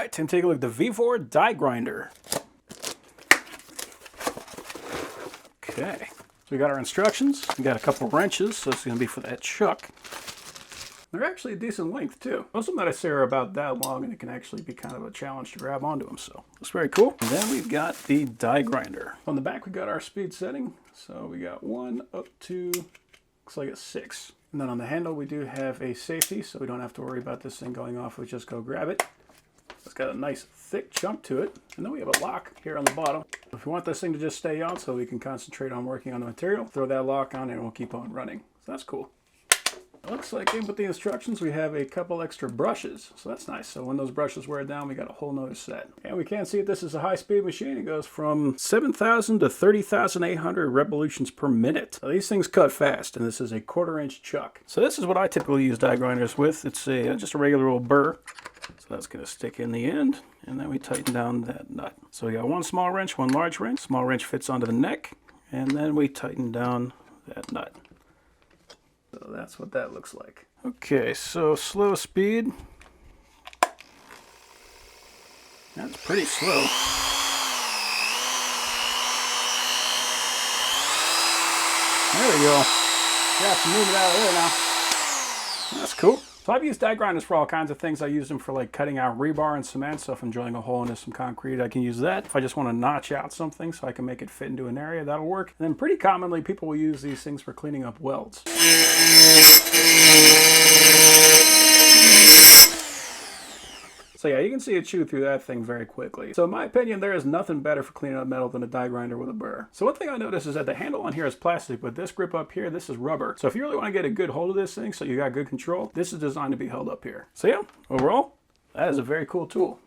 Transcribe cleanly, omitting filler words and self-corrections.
right, time to take a look at the VEVOR Die Grinder. Okay, so we got our instructions. We got a couple wrenches, so it's going to be for that chuck. They're actually a decent length too. Most of them that I say are about that long, and it can actually be kind of a challenge to grab onto them, so it's very cool. And then we've got the die grinder. On the back we got our speed setting, so we got 1 up to, looks like a 6. And then on the handle we do have a safety, so we don't have to worry about this thing going off. We just go grab it. It's got a nice thick chunk to it. And then we have a lock here on the bottom. If you want this thing to just stay on so we can concentrate on working on the material, throw that lock on and it will keep on running. So that's cool. Looks like in with the instructions we have a couple extra brushes, so that's nice. So when those brushes wear down, we got a whole nother set. And we can see that this is a high-speed machine. It goes from 7,000 to 30,800 revolutions per minute. So these things cut fast, and this is a 1/4-inch chuck. So this is what I typically use die grinders with. It's just a regular old burr. So that's going to stick in the end, and then we tighten down that nut. So we got one small wrench, one large wrench. Small wrench fits onto the neck, and then we tighten down that nut. So that's what that looks like. Okay, so slow speed. That's pretty slow. There we go. Got some movement out of there now. That's cool. So I've used die grinders for all kinds of things. I use them for like cutting out rebar and cement. So if I'm drilling a hole into some concrete, I can use that. If I just want to notch out something so I can make it fit into an area, that'll work. And then pretty commonly, people will use these things for cleaning up welds. So yeah, you can see it chew through that thing very quickly. So in my opinion, there is nothing better for cleaning up metal than a die grinder with a burr. So one thing I noticed is that the handle on here is plastic, but this grip up here, this is rubber. So if you really want to get a good hold of this thing so you got good control, this is designed to be held up here. So yeah, overall, that is a very cool tool.